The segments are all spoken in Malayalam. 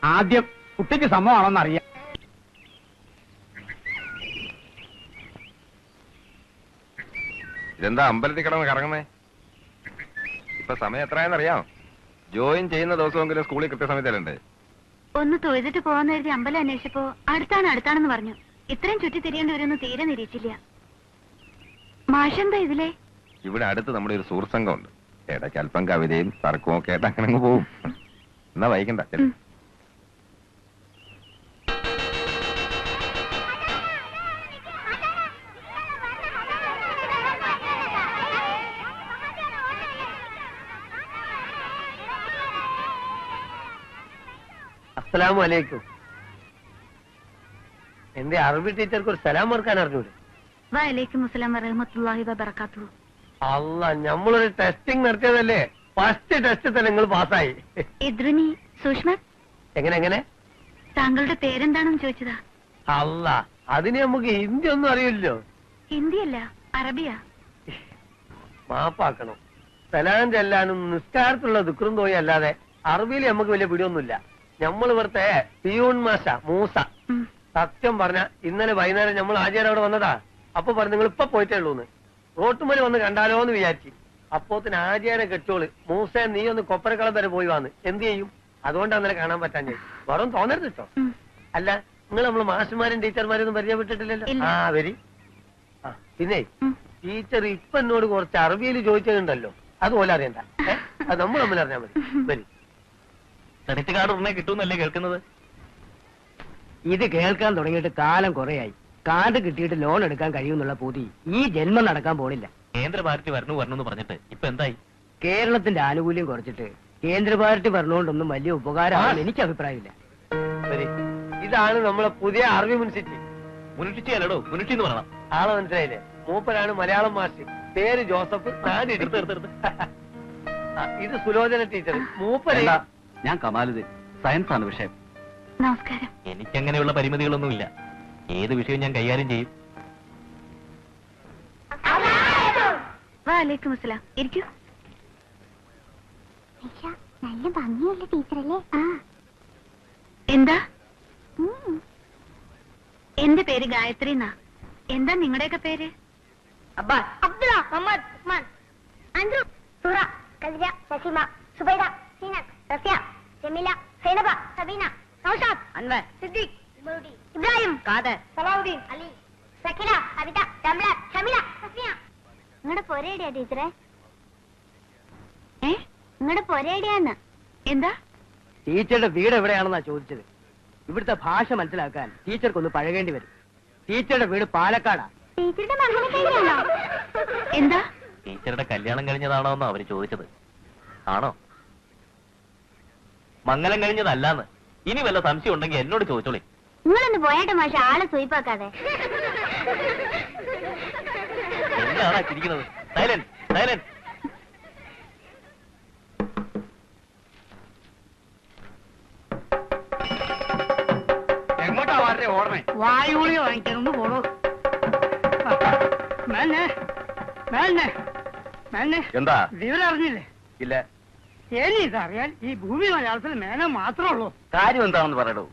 ആദ്യം കുട്ടിക്ക് സമ്മതമാണോന്ന് അറിയാം. ഇതെന്താ അമ്പലത്തിൽ കിടന്ന് കറങ്ങുന്നേ? ഇപ്പൊ സമയം എത്രയാണെന്നറിയാം? ജോയിൻ ചെയ്യുന്ന ദിവസമെങ്കിലും സ്കൂളിൽ കൃത്യസമയത്തല്ലേ? ഒന്ന് തൊഴുതിട്ട് പോകാന്ന് കരുതി അമ്പലം അന്വേഷിച്ചപ്പോ അടുത്താണെന്ന് പറഞ്ഞു. ഇത്രയും ചുറ്റി തിരിയേണ്ടി വരുമെന്ന് തീരെ നിരീക്ഷിച്ചില്ല. മാഷെന്താ ഇതിലെ? ഇവിടെ അടുത്ത് നമ്മുടെ ഒരു സുഹൃത്ത് സംഘമുണ്ട്. ഇടയ്ക്ക് അല്പം കവിതയും തർക്കവും ഒക്കെ ആയിട്ട് അങ്ങനെ പോവും. എന്നാ വൈകണ്ട. അസ്സലാമു അലൈക്കും. എന്റെ അറബി ടീച്ചർക്ക് ഒരു സലാം ഓർക്കാൻ അറിഞ്ഞൂടെ? വഅലൈക്കും അസ്സലാം വറഹ്മത്തുള്ളാഹി വബറകാതുഹു. അല്ല, നമ്മളൊരു ടെസ്റ്റിംഗ് നടത്തിയതല്ലേ? ഫസ്റ്റ് ടെസ്റ്റ് തന്നെ നിങ്ങൾ പാസ്സായി. ഇദ്രുനി സൂഷ്മ, എങ്ങനെ? താങ്കളുടെ പേരെന്താണെന്ന് ചോദിച്ചതാ. അല്ല, അതിന് നമുക്ക് ഹിന്ദി ഒന്നും അറിയില്ലോ. ഹിന്ദിയല്ല, അറബിയാ. മാപ്പാക്കണം. സലാം ചെല്ലാനും നിസ്കാരത്തിലുള്ള ദുഃഖം തോന്നി അല്ലാതെ അറബിയിൽ നമുക്ക് വലിയ പിടിയൊന്നുമില്ല. നമ്മൾ ഇവിടുത്തെ പിയൂൺ മാഷ മൂസ. സത്യം പറഞ്ഞ ഇന്നലെ വൈകുന്നേരം നമ്മൾ ആചാരം അവിടെ വന്നതാ. അപ്പൊ പറഞ്ഞു നിങ്ങൾ ഇപ്പൊ പോയിട്ടേ ഉള്ളൂന്ന്. റോട്ടുമല് വന്ന് കണ്ടാലോ എന്ന് വിചാരിച്ചു. അപ്പോത്തിന് ആചാരം കെട്ടോള് മൂസ നീ ഒന്ന് കൊപ്പരക്കളം വരെ പോയി വന്ന് എന്ത് ചെയ്യും? അതുകൊണ്ട് അന്നേരം കാണാൻ പറ്റാൻ ചെയ്യും. വെറും തോന്നരുത് കേട്ടോ. അല്ല, നിങ്ങൾ നമ്മള് മാഷന്മാരും ടീച്ചർമാരും ഒന്നും പരിചയപ്പെട്ടിട്ടില്ലല്ലോ. ആ വരി. പിന്നെ ടീച്ചർ ഇപ്പൊ എന്നോട് കുറച്ച് അറബിയിൽ ചോദിച്ചതുണ്ടല്ലോ, അതുപോലെ അറിയണ്ട. അത് നമ്മൾ തമ്മിൽ അറിഞ്ഞാൽ മതി. വരി. ക്രെഡിറ്റ് കാർഡ് ഉടനെ കിട്ടുമെന്നല്ലേ കേൾക്കുന്നത്? ഇത് കേൾക്കാൻ തുടങ്ങിയിട്ട് കാലം കുറയായി. കാർഡ് കിട്ടിയിട്ട് ലോൺ എടുക്കാൻ കഴിയുമെന്നുള്ള പൂതി ഈ ജന്മം നടക്കാൻ പോണില്ല. കേന്ദ്ര പാർട്ടി വരണമെന്ന് പറഞ്ഞിട്ട് ഇപ്പൊ എന്തായി? കേരളത്തിന്റെ ആനുകൂല്യം കുറച്ചിട്ട് കേന്ദ്ര പാർട്ടി പറഞ്ഞുകൊണ്ടൊന്നും വലിയ ഉപകാരമാണെന്ന് എനിക്ക് അഭിപ്രായമില്ല. ഇതാണ് നമ്മളെ പുതിയ അറബി മുൻസിറ്റി. മുനിഷിറ്റി അല്ലടോ, മുനിഷി എന്ന് പറയണം. ആളെ മനസ്സിലായില്ലേ? മൂപ്പരാണ് മലയാളം മാഷ്. പേര് ജോസഫ്. ഇത് സുലോചന ടീച്ചർ. മൂപ്പര ഞാൻ കമാലുദ്ദീൻ. സയൻസ് ആണ് വിഷയം. നമസ്കാരം. എനിക്കങ്ങനെയുള്ള പരിമിതികളൊന്നുമില്ല. ഏത് വിഷയവും ഞാൻ കൈകാര്യം ചെയ്യും. വഅലൈക്കും അസ്സലാം. ഇരിക്കൂ. നല്ല ഭംഗിയുള്ള ടീച്ചറല്ലേ? എന്താ? എന്റെ പേര് ഗായത്രി എന്നാ. എന്താ നിങ്ങളുടെയൊക്കെ പേര്? അബ്ബാസ്, അബ്ദുള്ള, മുഹമ്മദ്, ഉസ്മാൻ, അൻഡ്രു, സുറ, കൽജ, നസീമ, സുബൈദ, സീനത്ത്, റഫിയ, ജമീല, സൈനബ, സബീന, നൗഷാദ്, അൻവർ, സിദ്ദീഖ്, ഇബ്രൂദി, ഇബ്രാഹിം, ഖാദർ, സലാഹുദ്ദീൻ, അലി, സക്കില, അബിത, ജംല, ഷമില, സഫിയ. നിങ്ങളുടെ പൊരേടിയാ ടീച്ചറെ? നിങ്ങളുടെ പൊരേടിയാന്ന്? എന്താ? ടീച്ചറുടെ വീട് എവിടെയാണെന്നാ ചോദിച്ചത്. ഇവിടുത്തെ ഭാഷ മനസ്സിലാക്കാൻ ടീച്ചർക്കൊന്ന് പഴകേണ്ടി വരും. ടീച്ചറുടെ വീട് പാലക്കാടാ. ടീച്ചറുടെ മംഗലം കഴിഞ്ഞാണോ? എന്താ? ടീച്ചറുടെ കല്യാണം കഴിഞ്ഞതാണോ എന്നോ അവര് ചോദിച്ചത്. ആണോ? മംഗലം കഴിഞ്ഞതല്ലാന്ന്. ഇനി വല്ല സംശയം ഉണ്ടെങ്കിൽ എന്നോട് ചോദിച്ചോളി. നിങ്ങളൊന്ന് പോയാട്ടെ മാഷ, ആളെ സൂയിപ്പാക്കാതെ. എന്താണ് ചിരിക്കുന്നത്? Silent, silent. എങ്ങോട്ടാ വളരെ ഓടണേ? വായുളി വാങ്ങിക്കാനൊന്ന് പോണോ? എന്താ? വിവരം അറിഞ്ഞില്ലേ? ഇല്ല. ഇതറിയാൻ ഈ ഭൂമി മലയാളത്തിൽ മേന മാത്രമേ ഉള്ളൂ. കാര്യം എന്താണെന്ന് പറയടോ.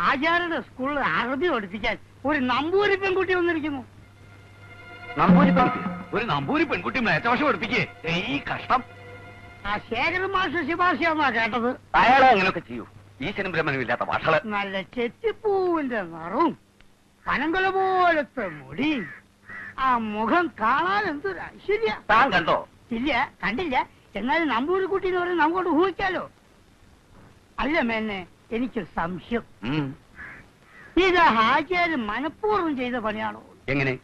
ആചാര്യയുടെ സ്കൂളിൽ അറബി പഠിപ്പിക്കാൻ ഒരു നമ്പൂരി പെൺകുട്ടി വന്നിരിക്കുന്നു. നമ്പൂരി പെൺകുട്ടി? ഒരു നമ്പൂരി പെൺകുട്ടി മേറ്റഭാഷ പഠിപ്പിക്കേ? ഈ കഷ്ടം. ആ ശേഖരൻ മാഷ് ശുപാർശയാന്നാ കേട്ടത്. അയാളെ അങ്ങനെയൊക്കെ ചെയ്യൂ. ഈശ്വരൻ ബ്രഹ്മനും ഇല്ലാത്ത ഭാഷകള്. നല്ല ചെത്തിപ്പൂവിന്റെ നിറവും പനങ്കൊല പോലത്തെ മുടി, ആ മുഖം കാണാൻ എന്തൊരു ഐശ്വര്യ. താൻ കണ്ടോ? ഇല്ല, കണ്ടില്ല. എന്നാലും നമ്പൂരിക്കുട്ടി എന്ന് പറഞ്ഞാൽ നമുക്കോട്ട് ഊഹിക്കാലോ. അല്ല മേന്നെ, എനിക്ക് സംശയം. ഇത് ഹാജിയാരും മനഃപൂർവ്വം ചെയ്ത പണിയാണോ? എങ്ങനെ?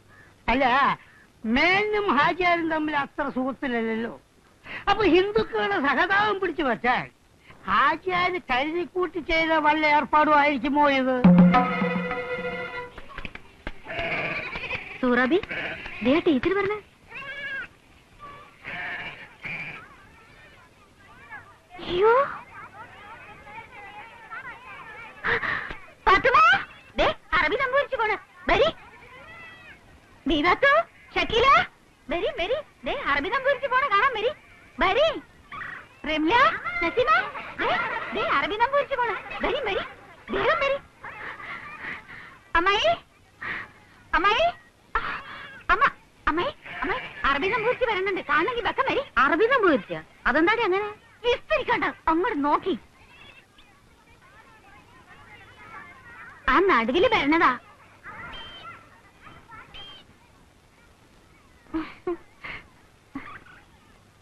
അല്ല, മേനും ഹാജിയാരും തമ്മിൽ അത്ര സുഹൃത്തിലല്ലോ. അപ്പൊ ഹിന്ദുക്കളുടെ സഹതാപം പിടിച്ചു വെച്ചാൽ ഹാജിയാര് കരുതിക്കൂട്ടി ചെയ്ത വല്ല ഏർപ്പാടും ആയിരിക്കുമോ ഇത്? സൂറാബി, ടീച്ചർ പറഞ്ഞ അറബി സംഭവിച്ചു പോണ്. വരി ദീവാത്തോ, ഷക്കീല, വരി വരി. അറബി സംഭവിച്ചു പോണ കാണാൻ വരി. വരി റെംല, നസീമ, അറബി സംഭവിച്ചു പോണ. വരി വരി. അമ്മായി അമ്മായി അമ്മ അമ്മായി അമ്മായി അറബി സംഭവിച്ച് വരുന്നുണ്ട്. കാണണമെങ്കിൽ വെക്കം വരി. അറബി സംഭവിച്ച അതെന്താടി അങ്ങനെ? വിസ്തരിക്കണ്ട, അങ്ങോട്ട് നോക്കി. ആ നടുവില് വരണതാ.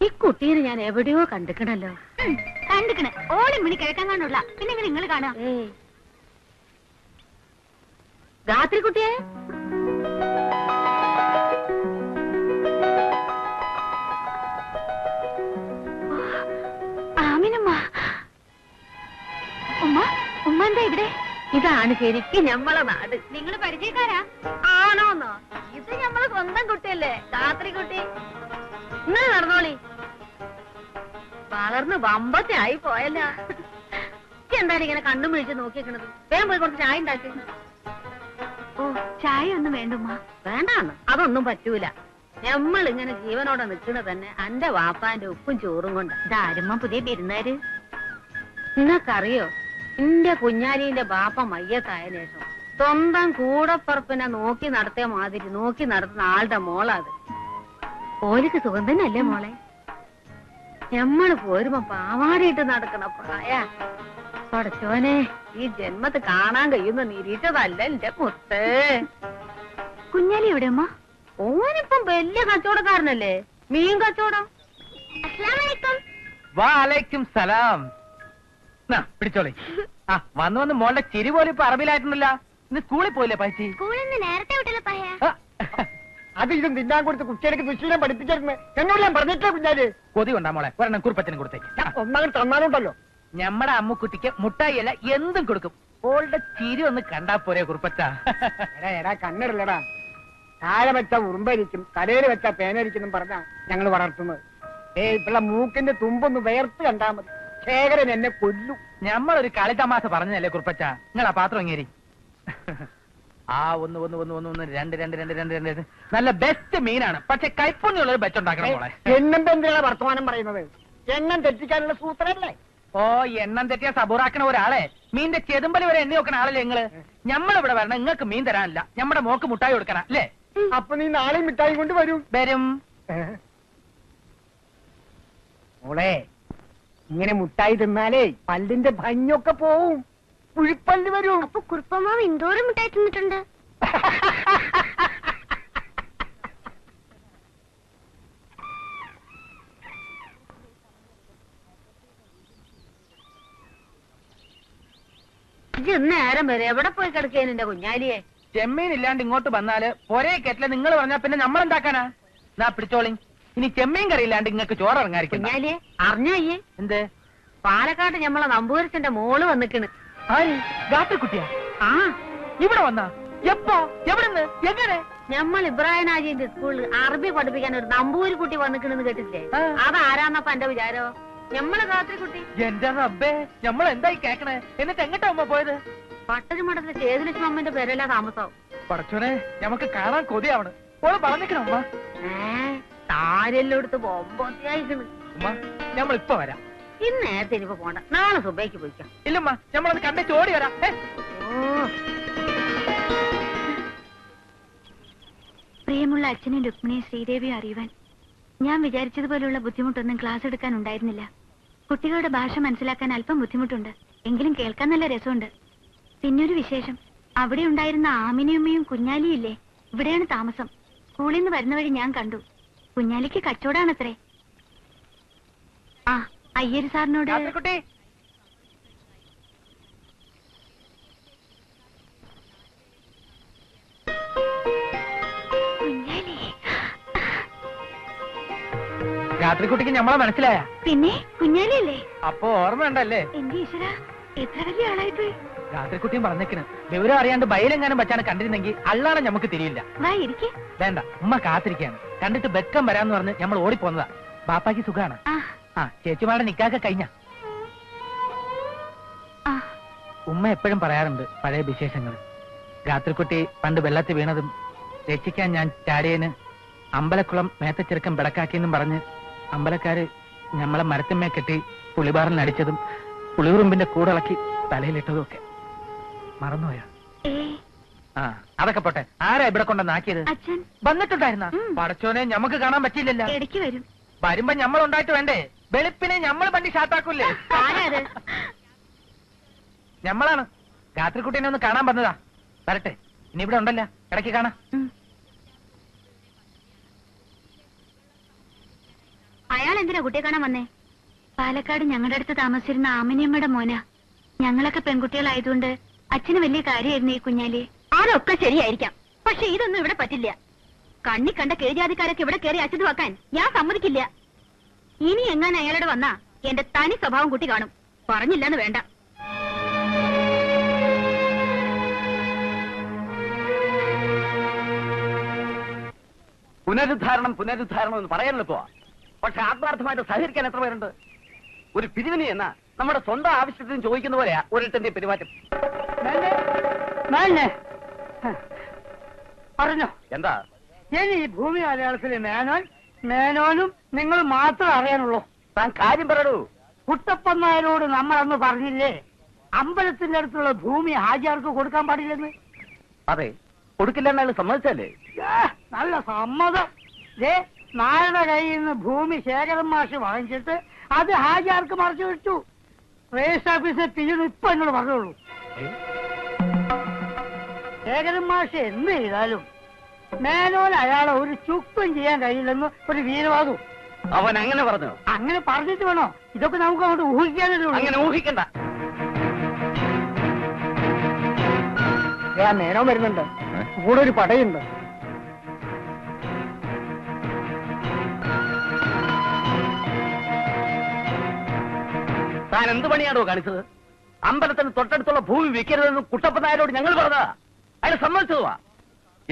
ഈ കുട്ടീനെ ഞാൻ എവിടെയോ കണ്ടിക്കണല്ലോ. കണ്ടിക്കണ്. ഓടി മണി കിഴക്കാൻ കാണുള്ള. പിന്നെ നിങ്ങൾ കാണാം. രാത്രി കുട്ടിയെ ആമിനമ്മ. ഉമ്മ ഉമ്മ എന്താ ഇവിടെ? ഇതാണ് ശരിക്കും ഞമ്മളെ നാട്. നിങ്ങൾ പരിചയക്കാരാ? ആണോന്നോ? ഇത് ഞമ്മളെ സ്വന്തം കുട്ടിയല്ലേ, രാത്രി കുട്ടി. നിങ്ങൾ നടന്നോളി. വളർന്ന് വമ്പത്തെ ആയി പോയല്ല. എന്താണ് ഇങ്ങനെ കണ്ണും വിളിച്ച് നോക്കിക്കണത്? വേഗം പോയി കുറച്ച് ചായ ഉണ്ടാക്കി. ഓ, ചായ ഒന്നും വേണ്ടുമ്മ. വേണ്ടാന്ന്? അതൊന്നും പറ്റൂല. ഞമ്മളിങ്ങനെ ജീവനോടെ നിൽക്കുന്നത് തന്നെ എന്റെ വാപ്പാന്റെ ഉപ്പും ചോറും കൊണ്ട്. ഇതാരുമ്മ പുതിയ പെരുന്നാര്? നിങ്ങൾക്കറിയോ, എന്റെ കുഞ്ഞാലിന്റെ ബാപ്പ മയ്യത്തായ ശേഷം സ്വന്തം കൂടപ്പറപ്പിനെ നോക്കി നടത്തിയ മാതിരി നോക്കി നടത്തുന്ന ആളുടെ മോളാത്. ഓലിക്ക് സുഖം തന്നെയല്ലേ മോളെ? ഞമ്മള് പോരുമ്പോ പാവാടിയിട്ട് നടക്കണ പ്രായ. പഠിച്ചോനെ, ഈ ജന്മത്ത് കാണാൻ കഴിയുന്ന നിരീക്ഷതല്ല എന്റെ മുത്ത്. കുഞ്ഞാലി എവിടെ അമ്മ? ഓനിപ്പം വലിയ കച്ചവടക്കാരനല്ലേ, മീൻ കച്ചവടം. വാലൈക്കും സലാം. പിടിച്ചോളി. ആ വന്ന് വന്ന് മോളുടെ ചിരി പോലും ഇപ്പൊ അറബിയിലായിട്ടുണ്ടല്ലോ. ഇന്ന് സ്കൂളിൽ പോയില്ലേ പൈസി? സ്കൂളിൽ നിന്ന് നേരത്തെ വിട്ടല്ലോ പയ്യ. അത് ഇതും തിന്നാൻ കൊടുത്ത് കുട്ടികൾക്ക് ദുശീലം പഠിപ്പിച്ചിരുന്നു. എന്നോട് ഞാൻ പറഞ്ഞിട്ടില്ല കുഞ്ഞാല്. കൊതി കൊണ്ടാ മോളെ, ഒരെണ്ണം കുറുപ്പത്തിന് കൊടുത്തേക്ക്. ഒന്നങ്ങനെ തന്നാലുണ്ടല്ലോ. ഞമ്മടെ അമ്മുക്കുട്ടിക്ക് മുട്ടായി അല്ല എന്തും കൊടുക്കും. ഓളുടെ ചിരി ഒന്ന് കണ്ടാ പോരെ കുറുപ്പച്ച. എടാ കണ്ണിടല്ലടാ. താഴെ വെച്ച ഉറുമ്പരിക്കും കരയിൽ വെച്ച പേനരിക്കും പറഞ്ഞാ ഞങ്ങൾ വളർത്തുന്നത്. ഇപ്പള്ള മൂക്കിന്റെ തുമ്പൊന്ന് വേർത്ത് കണ്ടാ മതി, ശേഖരൻ എന്നെ കൊല്ലു. ഞമ്മളൊരു കളിത്തമാശ പറഞ്ഞല്ലേ കുറുപ്പച്ച. നിങ്ങൾ ആ പാത്രം ഇങ്ങേരി. ആ ഒന്ന് ഒന്ന് ഒന്ന് ഒന്ന് ഒന്ന് രണ്ട് രണ്ട് രണ്ട് രണ്ട് രണ്ട് നല്ല ബെസ്റ്റ് മീനാണ്. പക്ഷെ കൈപ്പുണ്യുള്ളൊരു ബെറ്റ് ഉണ്ടാക്കണം മോളെ. എണ്ണം എന്തിനാണ് വർത്തമാനം പറയുന്നത്? എണ്ണം തെറ്റിക്കാനുള്ള സൂത്രല്ലേ? ഓ, എണ്ണം തെറ്റിയ സബൂറാക്കണ ഒരാളെ മീന്റെ ചെതുമ്പല് വരെ എണ്ണി വെക്കണ ആളല്ലേ നിങ്ങള്. ഞമ്മളിവിടെ വരണം, നിങ്ങൾക്ക് മീൻ തരാനില്ല. ഞമ്മടെ മോക്ക് മുട്ടായി കൊടുക്കണം അല്ലേ? അപ്പൊ നീ നാളെ മിഠായി കൊണ്ട് വരും. മോളെ, ഇങ്ങനെ മുട്ടായി തിന്നാലേ പല്ലിന്റെ ഭംഗിയൊക്കെ പോവും, കുഴിപ്പല്ല് വരും. അപ്പൊ കുറുപ്പമാവ് എന്തോരം മിഠായി തിന്നിട്ടുണ്ട്. നേരം വരെ എവിടെ പോയി കിടക്കേന് എന്റെ കുഞ്ഞാലിയെ? ചെമ്മീൻ ഇല്ലാണ്ട് ഇങ്ങോട്ട് വന്നാല് പൊരേ കെറ്റില് നിങ്ങൾ പറഞ്ഞാ പിന്നെ നമ്മളെന്താക്കാനാ? എന്നാ പിടിച്ചോളി. ഇനി ചെമ്മീൻ കറിയില്ലാണ്ട് നിങ്ങൾക്ക് ചോറ് ഇറങ്ങാതിരിക്കും. കുഞ്ഞാലിയെ അറിഞ്ഞോ? എന്ത്? പാലക്കാട് ഞമ്മളെ നമ്പൂരിച്ചന്റെ മോള് വന്നിക്കണ്. ആര്? ഗാത്രക്കുട്ടിയാ? ആ, ഇവിടെ വന്നാ? എപ്പോ? എവിടുന്ന്? എങ്ങനെ? ഞമ്മൾ ഇബ്രാഹിം ഹാജിന്റെ സ്കൂളിൽ അറബി പഠിപ്പിക്കാൻ ഒരു നമ്പൂരി കുട്ടി വന്നിക്കണെന്ന് കേട്ടില്ലേ? അതാരാന്നപ്പ എന്റെ വിചാരോ? ഞമ്മള് ഗാത്രിക്കുട്ടി. എന്റെ റബ്ബേ, നമ്മൾ എന്തായി കേക്കണേ? എന്നിട്ട് എങ്ങോട്ടാ അമ്മ പോയത്? പട്ടരുമഠത്തിലെ ചേതുലക്ഷ്മി അമ്മന്റെ പേരല്ല താമസം. പടച്ചോനെ, നമുക്ക് കാണാൻ കൊതിയാവണ്. ഓള് പറഞ്ഞിക്കണ അമ്മ. താരെല്ലാം എടുത്ത് ബൊമ്പൊത്തിയായിക്കണ്. ഉമ്മ, നമ്മൾ ഇപ്പൊ വരാം. ഇന്ന് നേരത്തെ ഇനിയിപ്പോ പോണ്ട, നാളെ സുബൈക്ക് പോയിക്കാം. ഇല്ലമ്മ, നമ്മളത് കണ്ടേ ചോടി വരാം. പ്രിയമുള്ള അച്ഛനും രുക്മിണിയും ശ്രീദേവിയും അറിയുവാൻ ഞാൻ വിചാരിച്ചതുപോലുള്ള ബുദ്ധിമുട്ടൊന്നും ക്ലാസ് എടുക്കാൻ ഉണ്ടായിരുന്നില്ല. കുട്ടികളുടെ ഭാഷ മനസ്സിലാക്കാൻ അല്പം ബുദ്ധിമുട്ടുണ്ട്, എങ്കിലും കേൾക്കാൻ നല്ല രസമുണ്ട്. പിന്നൊരു വിശേഷം, അവിടെ ഉണ്ടായിരുന്ന ആമിനിയമ്മയും കുഞ്ഞാലിയും ഇല്ലേ, ഇവിടെയാണ് താമസം. സ്കൂളിൽ നിന്ന് വരുന്ന വഴി ഞാൻ കണ്ടു. കുഞ്ഞാലിക്ക് കച്ചവടാണത്രേ. ആ, അയ്യര് സാറിനോട് രാത്രിക്കുട്ടിക്ക് നമ്മളെ മനസ്സിലായ? പിന്നെ കുഞ്ഞാലിയല്ലേ? അപ്പൊ ഓർമ്മ ഉണ്ടല്ലേ? എന്റെ ഈശ്വര, എത്ര വലിയ ആളായിപ്പോയി. രാത്രിക്കുട്ടിയും പറഞ്ഞേക്കണ്, വിവരം അറിയാണ്ട് ബയലെങ്ങാനും വെച്ചാണ് കണ്ടിരുന്നെങ്കിൽ അള്ളാണ് നമുക്ക് തിരിയില്ല. വേണ്ട, ഉമ്മ കാത്തിരിക്കാണ്. കണ്ടിട്ട് ബെക്കം വരാന്ന് പറഞ്ഞ് നമ്മൾ ഓടിപ്പോന്നതാ. ബാപ്പാക്ക് സുഖാണ്? ആ, ചേച്ചിമാരുടെ നിക്കാക്ക കഴിഞ്ഞ. ഉമ്മ എപ്പോഴും പറയാറുണ്ട് പഴയ വിശേഷങ്ങൾ. രാത്രിക്കുട്ടി പണ്ട് വെള്ളത്തിൽ വീണതും രക്ഷിക്കാൻ ഞാൻ ചാടിയന് അമ്പലക്കുളം മേത്തച്ചെറുക്കം പിടക്കാക്കിയെന്നും പറഞ്ഞ് അമ്പലക്കാര് ഞമ്മളെ മരത്തിന്മേ കെട്ടി പുളിബാറിൽ അടിച്ചതും പുളിയുറുമ്പിന്റെ കൂടിളക്കി തലയിലിട്ടതും ഒക്കെ മറന്നുപോയാ? ആ അതൊക്കെ പോട്ടെ. ആരാ ഇവിടെ കൊണ്ടുവന്നാക്കിയത്? അച്ഛൻ വന്നിട്ടുണ്ടായിരുന്ന ഉം. പടച്ചോനെ ഞമ്മക്ക് കാണാൻ പറ്റിയില്ലല്ലോ. ഇടയ്ക്ക് വരും. വരുമ്പോ ഞമ്മൾ ഉണ്ടായിട്ട് വേണ്ടേ? വെളുപ്പിനെ ഞമ്മള് വണ്ടി ഷാത്താക്കൂല്ലേ? ആരാത്? ഞമ്മളാണ്. രാത്രിക്കുട്ടീനെ ഒന്ന് കാണാൻ വന്നതാ. വരട്ടെ, ഇനി ഇവിടെ ഉണ്ടല്ലോ, ഇടയ്ക്ക് കാണാം. അയാൾ എന്തിനാ കുട്ടിയെ കാണാൻ വന്നേ? പാലക്കാട് ഞങ്ങളുടെ അടുത്ത് താമസിച്ചിരുന്ന ആമിനിയമ്മയുടെ മോനാ. ഞങ്ങളൊക്കെ പെൺകുട്ടികളായതുകൊണ്ട് അച്ഛന് വലിയ കാര്യമായിരുന്നു ഈ കുഞ്ഞാലി. അതൊക്കെ ശരിയായിരിക്കാം, പക്ഷെ ഇതൊന്നും ഇവിടെ പറ്റില്ല. കണ്ണി കണ്ട കീഴ്ജാതിക്കാരൊക്കെ ഇവിടെ കയറി അച്ഛത് വെക്കാൻ ഞാൻ സമ്മതിക്കില്ല. ഇനി എങ്ങനെ അയാളോട് വന്നാ എന്റെ തനി സ്വഭാവം കുട്ടി കാണും. പറഞ്ഞില്ലെന്ന് വേണ്ട. പുനരുദ്ധാരണം എന്ന് പറയാനല്ലോ പോവാ. പക്ഷെ ആത്മാർത്ഥമായിട്ട് സഹകരിക്കാൻ എത്ര പേരുണ്ട്? ഒരു പിരിവിനി എന്നാ നമ്മുടെ സ്വന്തം ആവശ്യത്തിന് ചോദിക്കുന്ന പോലെയാ ഒരിട്ടന്റെ പെരുമാറ്റം. പറഞ്ഞോ എന്താ? ഇനി ഈ ഭൂമി മലയാളത്തിലെ മേനോനും നിങ്ങൾ മാത്രം അറിയാനുള്ളൂ. താൻ കാര്യം പറയൂ. കുട്ടപ്പൻ നായരോട് നമ്മൾ അന്ന് പറഞ്ഞില്ലേ അമ്പലത്തിന്റെ അടുത്തുള്ള ഭൂമി ഹാജിയാർക്ക് കൊടുക്കാൻ പാടില്ലെന്ന്? അതെ, കൊടുക്കില്ലെന്നാലും സമ്മതിച്ചല്ലേ? നല്ല സമ്മതം. നായരുടെ കയ്യിൽ നിന്ന് ഭൂമി ശേഖരൻ മാഷ് വാങ്ങിച്ചിട്ട് അത് ഹാജിയാർക്ക് മറിച്ചു വിട്ടു. രജിസ്റ്റർ ഓഫീസിൽ പിന്നീട് ഇപ്പൊ എന്നോട് പറഞ്ഞോളൂ. ശേഖരൻ മാഷ് എന്ത് ചെയ്താലും മേനോൻ അയാളെ ഒരു ചുക്കും ചെയ്യാൻ കഴിയില്ലെന്ന് ഒരു വീരവാദവും. അവൻ അങ്ങനെ പറഞ്ഞു? അങ്ങനെ പറഞ്ഞിട്ട് വേണോ ഇതൊക്കെ നമുക്ക് അങ്ങോട്ട് ഊഹിക്കാനേ? അങ്ങനെ ഊഹിക്കണ്ട. മേനോൻ വരുന്നുണ്ട്, കൂടെ ഒരു പടയുണ്ട്. താൻ എന്ത് പണിയാണോ കാണിച്ചത്? അമ്പലത്തിന് തൊട്ടടുത്തുള്ള ഭൂമി വിൽക്കരുതെന്ന് കുട്ടപ്പനായരോട് ഞങ്ങൾ പറഞ്ഞതാ. അയാൾ സമ്മതിച്ചതുവാ.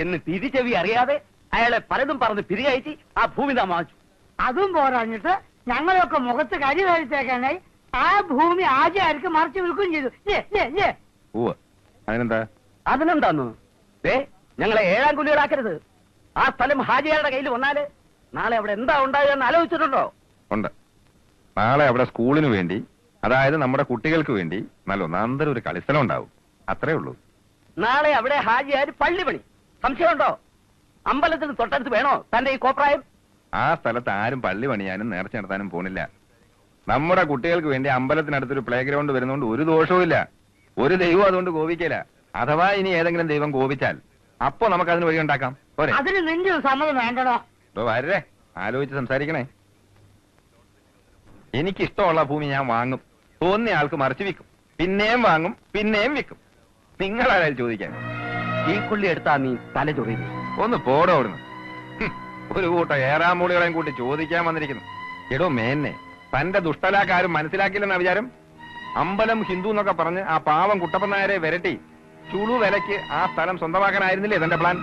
എന്ന് തിരിച്ചെവി അറിയാതെ അയാളെ പലതും പറഞ്ഞ് പിരികയറ്റി ആ ഭൂമി താൻ വാങ്ങിച്ചു. അതും പോരാഞ്ഞിട്ട് ഞങ്ങളൊക്കെ മുഖത്ത് കരി കഴിച്ചേക്കാനായി ആ ഭൂമി ആചാര്യർക്ക് മറിച്ച് വിൽക്കുകയും ചെയ്തു. അതിനെന്താ? അതിനെന്താന്നു? ഞങ്ങളെ ഏഴാം കുലികളാക്കരുത്. ആ സ്ഥലം ഹാജിയാരുടെ കയ്യിൽ വന്നാല് നാളെ അവിടെ എന്താ ഉണ്ടാകുക എന്ന് ആലോചിച്ചിട്ടുണ്ടോ? ഉണ്ട്. നാളെ അവിടെ സ്കൂളിന് വേണ്ടി, അതായത് നമ്മുടെ കുട്ടികൾക്ക് വേണ്ടി നല്ല ഒന്നാന്തരം ഒരു കളിസ്ഥലം ഉണ്ടാവും. അത്രേ ഉള്ളൂ. നാളെ അവിടെ ഹാജിയാര് പള്ളി പണി. സംശയമുണ്ടോ? അമ്പലത്തിന് തൊട്ടടുത്ത് വേണോ തന്റെ ഈ കോപ്രായം? ആ സ്ഥലത്ത് ആരും പള്ളി പണിയാനും നേർച്ച നടത്താനും പോണില്ല. നമ്മുടെ കുട്ടികൾക്ക് വേണ്ടി അമ്പലത്തിനടുത്തൊരു പ്ലേ ഗ്രൗണ്ട് വരുന്നതുകൊണ്ട് ഒരു ദോഷവും ഇല്ല. ഒരു ദൈവം അതുകൊണ്ട് കോപിക്കില്ല. അഥവാ ഇനി ഏതെങ്കിലും ദൈവം കോപിച്ചാൽ അപ്പൊ നമുക്ക് അതിന് വഴി ഉണ്ടാക്കാം. പോരെ? അതിന് നിന്റെ സമ്മതം വേണ്ടടോ. വരേ, ആലോചിച്ച് സംസാരിക്കണേ. എനിക്കിഷ്ടമുള്ള ഭൂമി ഞാൻ വാങ്ങും. തോന്നിയ ആൾക്ക് മറിച്ച് വിൽക്കും. പിന്നെയും വാങ്ങും, പിന്നെയും വിൽക്കും. നിങ്ങളാരായാലും ചോദിക്കാൻ. ഈ കുള്ളി എടുത്താ നീ തല ചൊറിയുന്നു. ഒന്ന് പോടോ അവിടുന്ന്. ഒരു കൂട്ടം ഏറാമൂളികളെയും കൂട്ടി ചോദിക്കാൻ വന്നിരിക്കുന്നു. എടോ മേന്നെ, തന്റെ ദുഷ്ടലാക്കാരും മനസ്സിലാക്കില്ലെന്ന വിചാരം? അമ്പലം ഹിന്ദു എന്നൊക്കെ പറഞ്ഞ് ആ പാവം കുട്ടപ്പൻ നായരെ വിരട്ടി ചുളു വിലക്ക് ആ സ്ഥലം സ്വന്തമാക്കാനായിരുന്നില്ലേ തന്റെ പ്ലാൻ?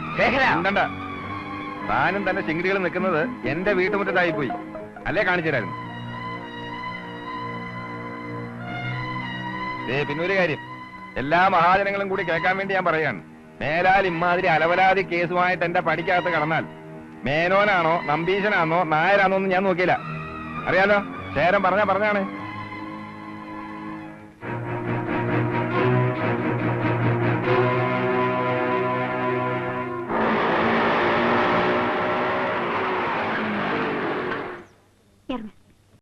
ഉണ്ടണ്ട. താനും തന്റെ ചിങ്കിടികൾ നിൽക്കുന്നത് എന്റെ വീട്ടുമുറ്റത്തായി പോയി അല്ലേ? കാണിച്ചു തരായിരുന്നു. പിന്നൊരു കാര്യം, എല്ലാ മഹാജനങ്ങളും കൂടി കേൾക്കാൻ വേണ്ടി ഞാൻ പറയാണ്. മേലാൽ ഇമ്മാതിരി അലവലാതി കേസുമായിട്ട് എന്റെ പടിക്കകത്ത് കടന്നാൽ മേനോനാണോ നമ്പീശനാണോ നായരാണോ എന്ന് ഞാൻ നോക്കിയില്ല. അറിയാലോ, ശേരം പറഞ്ഞാണ്.